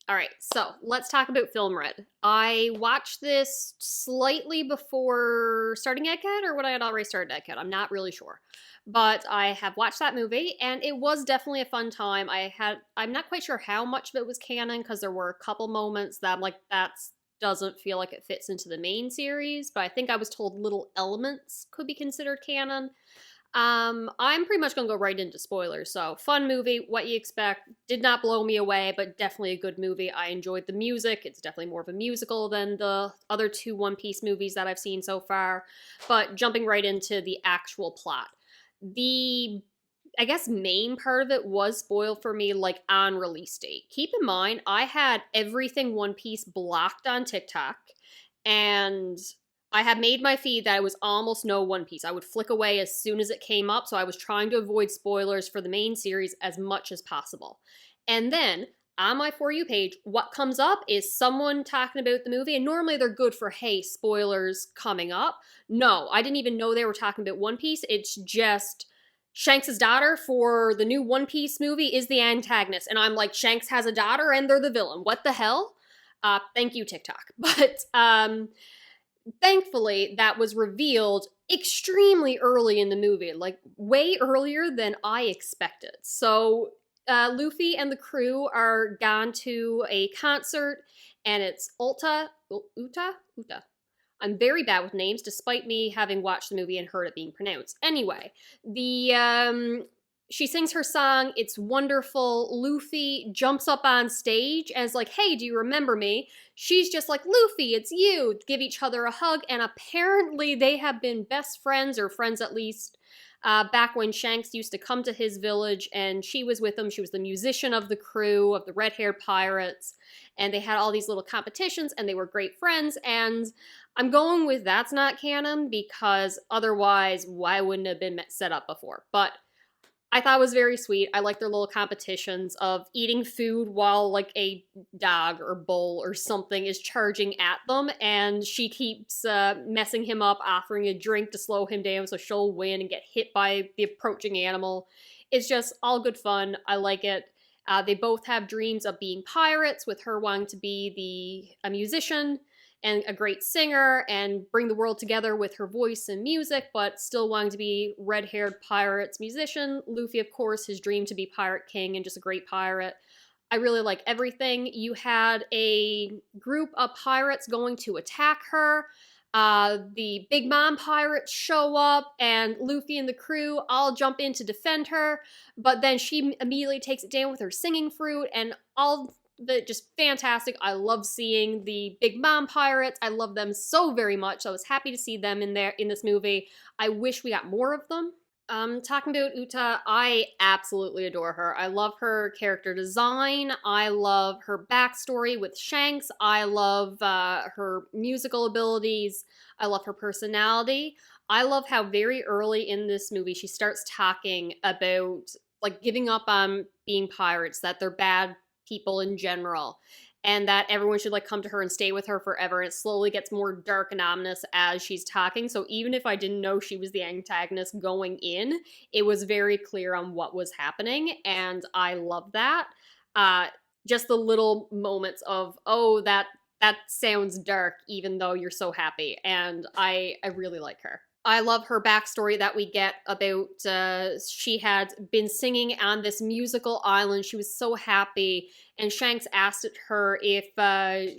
All right, so let's talk about Film Red. I watched this slightly before starting EdCat, or when I had already started EdCat. I'm not really sure, but I have watched that movie, and it was definitely a fun time. I'm not quite sure how much of it was canon because there were a couple moments that I'm like, that doesn't feel like it fits into the main series, but I think I was told little elements could be considered canon. I'm pretty much gonna go right into spoilers. So, fun movie, what you expect. Did not blow me away, but definitely a good movie. I enjoyed the music. It's definitely more of a musical than the other two One Piece movies that I've seen so far. But jumping right into the actual plot. The I guess main part of it was spoiled for me like on release date. Keep in mind, I had everything One Piece blocked on TikTok, and I had made my feed that it was almost no One Piece. I would flick away as soon as it came up, so I was trying to avoid spoilers for the main series as much as possible. And then on my For You page, what comes up is someone talking about the movie, and normally they're good for, hey, spoilers coming up. No, I didn't even know they were talking about One Piece. It's just Shanks' daughter for the new One Piece movie is the antagonist. And I'm like, Shanks has a daughter and they're the villain. What the hell? Thank you, TikTok. But thankfully, that was revealed extremely early in the movie, like way earlier than I expected. So, Luffy and the crew are gone to a concert, and it's Uta. I'm very bad with names, despite me having watched the movie and heard it being pronounced. Anyway, the she sings her song. It's wonderful. Luffy jumps up on stage and is like, "Hey, do you remember me?" She's just like, "Luffy, it's you." Give each other a hug, and apparently they have been best friends, or friends at least, back when Shanks used to come to his village, and she was with him. She was the musician of the crew of the red-haired pirates, and they had all these little competitions, and they were great friends. And I'm going with that's not canon because otherwise, why wouldn't it have been set up before? But I thought it was very sweet. I like their little competitions of eating food while like a dog or bull or something is charging at them, and she keeps messing him up, offering a drink to slow him down so she'll win and get hit by the approaching animal. It's just all good fun. I like it. They both have dreams of being pirates, with her wanting to be a musician and a great singer and bring the world together with her voice and music, but still wanting to be red-haired pirates musician. Luffy, of course, his dream to be Pirate King and just a great pirate. I really like everything. You had a group of pirates going to attack her. The Big Mom pirates show up, and Luffy and the crew all jump in to defend her, but then she immediately takes it down with her singing fruit, and all just fantastic. I love seeing the Big Mom pirates. I love them so very much. So I was happy to see them in this movie. I wish we got more of them. Talking about Uta, I absolutely adore her. I love her character design. I love her backstory with Shanks. I love her musical abilities. I love her personality. I love how very early in this movie she starts talking about like giving up on being pirates, that they're bad people in general, and that everyone should like come to her and stay with her forever. And it slowly gets more dark and ominous as she's talking. So even if I didn't know she was the antagonist going in, it was very clear on what was happening, and I love that. Uh, just the little moments of, oh, that sounds dark, even though you're so happy, and I really like her. I love her backstory that we get about she had been singing on this musical island. She was so happy, and Shanks asked her if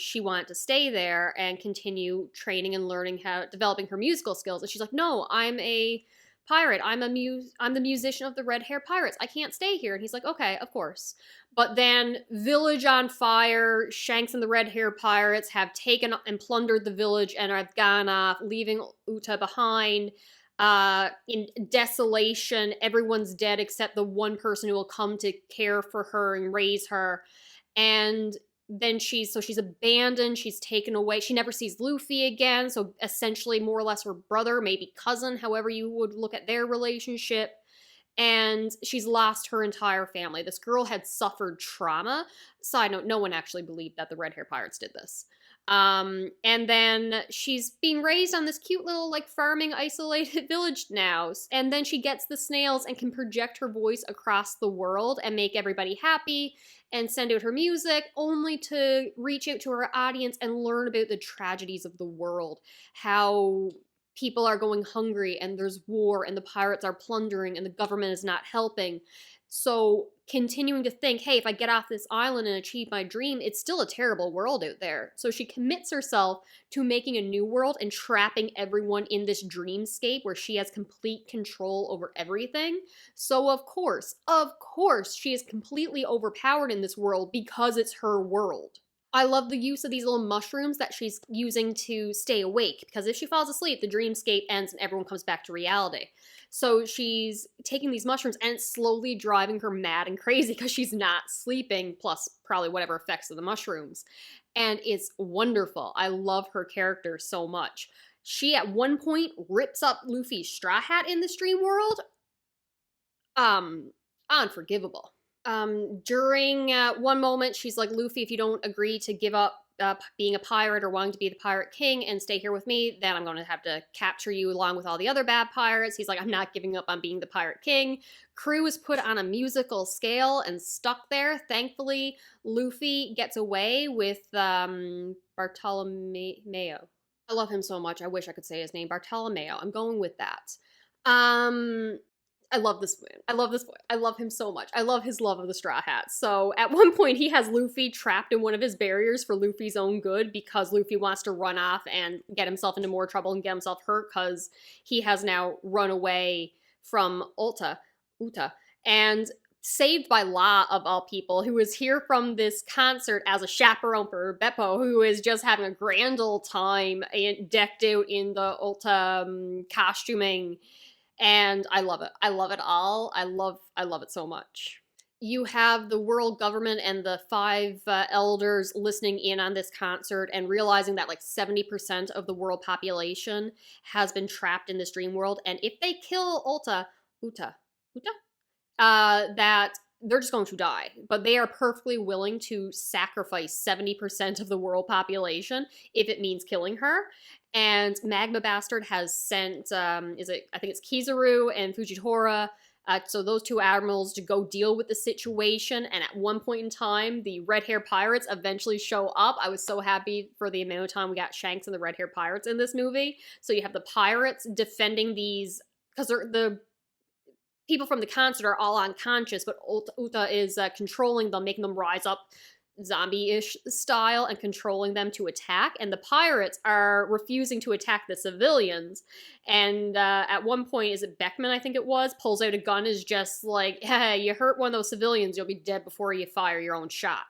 she wanted to stay there and continue training and learning how developing her musical skills. And she's like, "No, I'm a pirate. I'm the musician of the Red Hair Pirates. I can't stay here." And he's like, "Okay, of course." But then, village on fire, Shanks and the Red Hair Pirates have taken and plundered the village and have gone off, leaving Uta behind. In desolation, everyone's dead except the one person who will come to care for her and raise her. And then she's abandoned, she's taken away. She never sees Luffy again, so essentially more or less her brother, maybe cousin, however you would look at their relationship. And she's lost her entire family. This girl had suffered trauma. Side note, no one actually believed that the Red Hair Pirates did this. And then she's being raised on this cute little, like, farming, isolated village now. And then she gets the snails and can project her voice across the world and make everybody happy and send out her music, only to reach out to her audience and learn about the tragedies of the world. How people are going hungry and there's war and the pirates are plundering and the government is not helping. So continuing to think, hey, if I get off this island and achieve my dream, it's still a terrible world out there. So she commits herself to making a new world and trapping everyone in this dreamscape where she has complete control over everything. So of course, she is completely overpowered in this world because it's her world. I love the use of these little mushrooms that she's using to stay awake, because if she falls asleep, the dreamscape ends and everyone comes back to reality. So she's taking these mushrooms and it's slowly driving her mad and crazy because she's not sleeping, plus probably whatever effects of the mushrooms. And it's wonderful. I love her character so much. She at one point rips up Luffy's straw hat in this dream world. Unforgivable. During one moment, she's like, Luffy, if you don't agree to give up being a pirate or wanting to be the pirate king and stay here with me, then I'm going to have to capture you along with all the other bad pirates. He's like, I'm not giving up on being the pirate king. Crew is put on a musical scale and stuck there. Thankfully, Luffy gets away with Bartolomeo. I love him so much. I wish I could say his name. Bartolomeo. I'm going with that. I love this man. I love this boy. I love him so much. I love his love of the Straw Hats. So at one point he has Luffy trapped in one of his barriers for Luffy's own good, because Luffy wants to run off and get himself into more trouble and get himself hurt because he has now run away from Uta, and saved by Law, of all people, who is here from this concert as a chaperone for Beppo, who is just having a grand old time and decked out in the Uta costuming. And I love it. I love it all. I love it so much. You have the world government and the five elders listening in on this concert and realizing that like 70% of the world population has been trapped in this dream world. And if they kill Uta, that they're just going to die. But they are perfectly willing to sacrifice 70% of the world population if it means killing her. And Magma Bastard has sent, I think it's Kizaru and Fujitora, so those two admirals, to go deal with the situation. And at one point in time, the red hair pirates eventually show up. I was so happy for the amount of time we got Shanks and the red hair pirates in this movie. So you have the pirates defending these, because the people from the concert are all unconscious, but Uta is controlling them, making them rise up zombie-ish style and controlling them to attack, and the pirates are refusing to attack the civilians. And at one point, is it Beckman, I think it was, pulls out a gun, is just like, hey, you hurt one of those civilians, you'll be dead before you fire your own shot.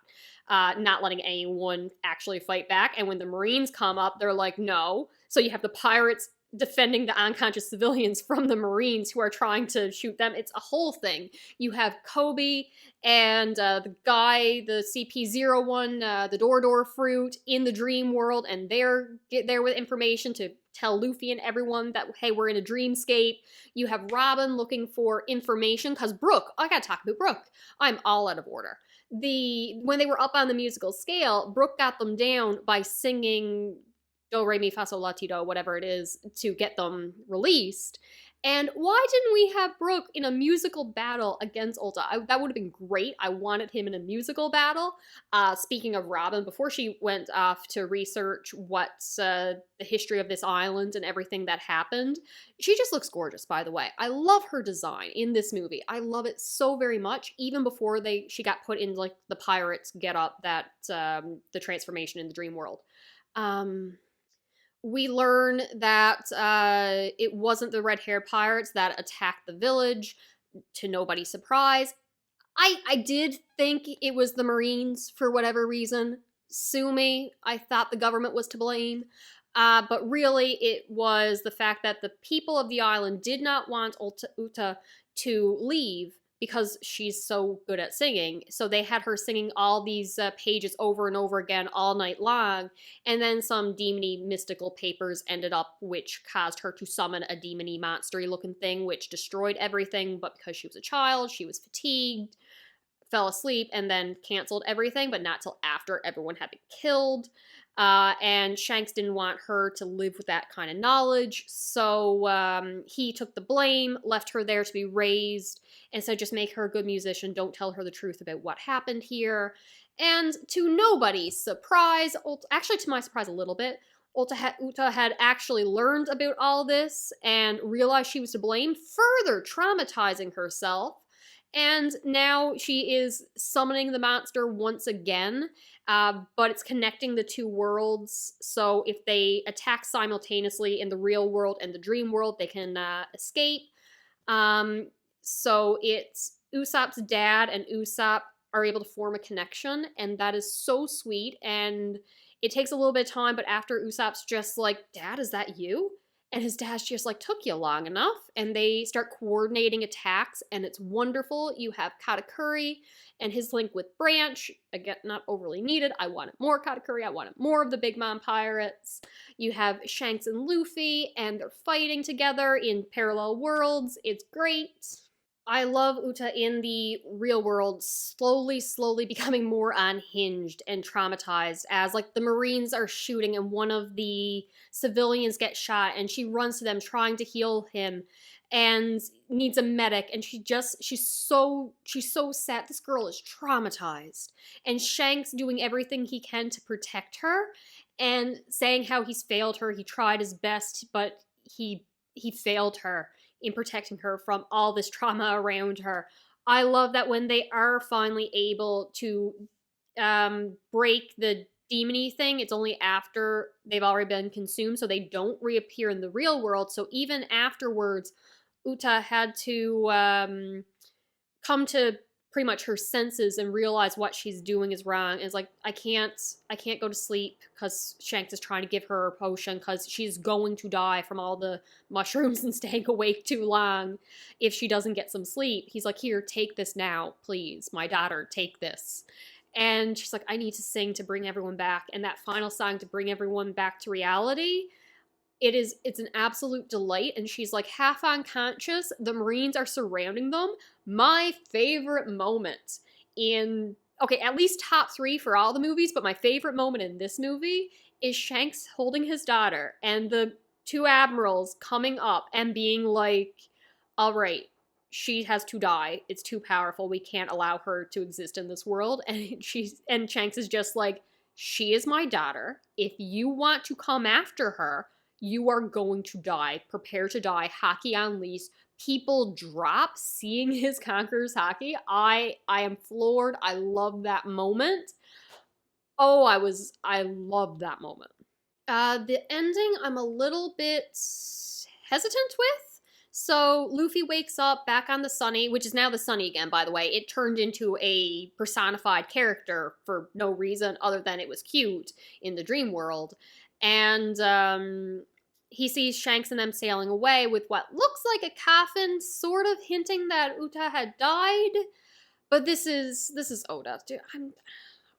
Not letting anyone actually fight back. And when the Marines come up, they're like, no. So you have the pirates defending the unconscious civilians from the Marines who are trying to shoot them. It's a whole thing. You have Kobe and the guy, the CP-01, the Door Fruit, in the dream world, and they're there with information to tell Luffy and everyone that, hey, we're in a dreamscape. You have Robin looking for information, because Brook, I gotta talk about Brook. I'm all out of order. When they were up on the musical scale, Brook got them down by singing Do, Re, Mi, Fa, Sol, La, Ti, Do, whatever it is, to get them released. And why didn't we have Brook in a musical battle against Uta? That would have been great. I wanted him in a musical battle. Speaking of Robin, before she went off to research what's the history of this island and everything that happened, she just looks gorgeous, by the way. I love her design in this movie. I love it so very much, even before she got put in like the pirates get up, that the transformation in the dream world. We learn that it wasn't the red-haired pirates that attacked the village, to nobody's surprise. I did think it was the Marines for whatever reason. Sue me, I thought the government was to blame. But really, it was the fact that the people of the island did not want Uta to leave, because she's so good at singing. So they had her singing all these pages over and over again all night long, and then some demony mystical papers ended up, which caused her to summon a demony monstery looking thing, which destroyed everything. But because she was a child, she was fatigued. fell asleep and then canceled everything, but not till after everyone had been killed. And Shanks didn't want her to live with that kind of knowledge, so he took the blame, left her there to be raised, and said just make her a good musician, don't tell her the truth about what happened here. And to nobody's surprise, actually to my surprise a little bit, Uta had actually learned about all this and realized she was to blame, further traumatizing herself. And now she is summoning the monster once again, but it's connecting the two worlds. So if they attack simultaneously in the real world and the dream world, they can escape. So it's Usopp's dad and Usopp are able to form a connection, and that is so sweet. And it takes a little bit of time, but after Usopp's just like, Dad, is that you? And his dad's just like, took you long enough. And they start coordinating attacks, and it's wonderful. You have Katakuri and his link with Branch. Again, not overly needed. I wanted more Katakuri. I wanted more of the Big Mom Pirates. You have Shanks and Luffy, and they're fighting together in parallel worlds. It's great. I love Uta in the real world slowly becoming more unhinged and traumatized as like the Marines are shooting and one of the civilians gets shot and she runs to them trying to heal him and needs a medic, and she's so sad. This girl is traumatized. And Shanks doing everything he can to protect her and saying how he's failed her. He tried his best, but he failed her in protecting her from all this trauma around her. I love that when they are finally able to break the demony thing, it's only after they've already been consumed, so they don't reappear in the real world. So even afterwards, Uta had to come to pretty much her senses and realize what she's doing is wrong. And it's like, I can't go to sleep because Shanks is trying to give her a potion because she's going to die from all the mushrooms and staying awake too long if she doesn't get some sleep. He's like, here, take this now, please. My daughter, take this. And she's like, I need to sing to bring everyone back. And that final song to bring everyone back to reality, it's an absolute delight. And she's like half unconscious. The Marines are surrounding them. My favorite moment in, okay, at least top 3 for all the movies, but my favorite moment in this movie is Shanks holding his daughter and the 2 admirals coming up and being like, all right, she has to die. It's too powerful. We can't allow her to exist in this world. And Shanks is just like, she is my daughter. If you want to come after her, you are going to die. Prepare to die. Haki on leash. People drop seeing his Conqueror's Haki. I am floored. I love that moment. Oh, I love that moment. The ending I'm a little bit hesitant with. So Luffy wakes up back on the Sunny, which is now the Sunny again, by the way. It turned into a personified character for no reason other than it was cute in the dream world. And he sees Shanks and them sailing away with what looks like a coffin, sort of hinting that Uta had died. But this is Oda. Dude,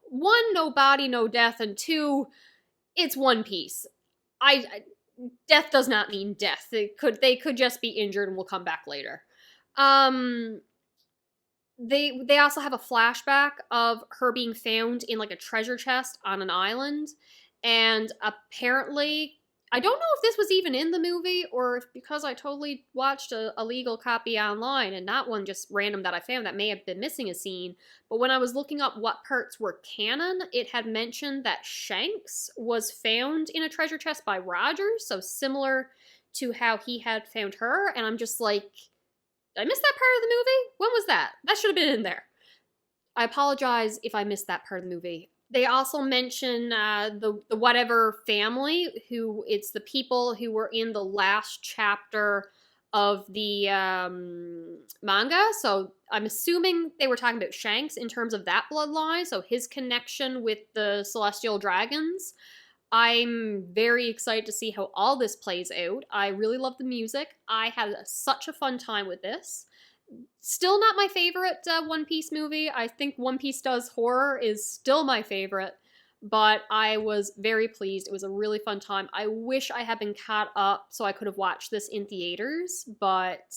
one, no body, no death, and 2, it's One Piece. Death does not mean death. They could just be injured and will come back later. They also have a flashback of her being found in like a treasure chest on an island. And apparently, I don't know if this was even in the movie or if because I totally watched a legal copy online and not one just random that I found that may have been missing a scene. But when I was looking up what parts were canon, it had mentioned that Shanks was found in a treasure chest by Rogers, so similar to how he had found her. And I'm just like, did I miss that part of the movie? When was that? That should have been in there. I apologize if I missed that part of the movie. They also mention the whatever family, who it's the people who were in the last chapter of the manga. So I'm assuming they were talking about Shanks in terms of that bloodline, so his connection with the Celestial Dragons. I'm very excited to see how all this plays out. I really love the music. I had such a fun time with this. Still not my favorite One Piece movie. I think One Piece Does Horror is still my favorite, but I was very pleased. It was a really fun time. I wish I had been caught up so I could have watched this in theaters, but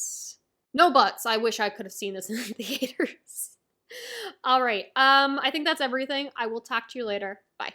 no buts. I wish I could have seen this in theaters. All right. I think that's everything. I will talk to you later. Bye.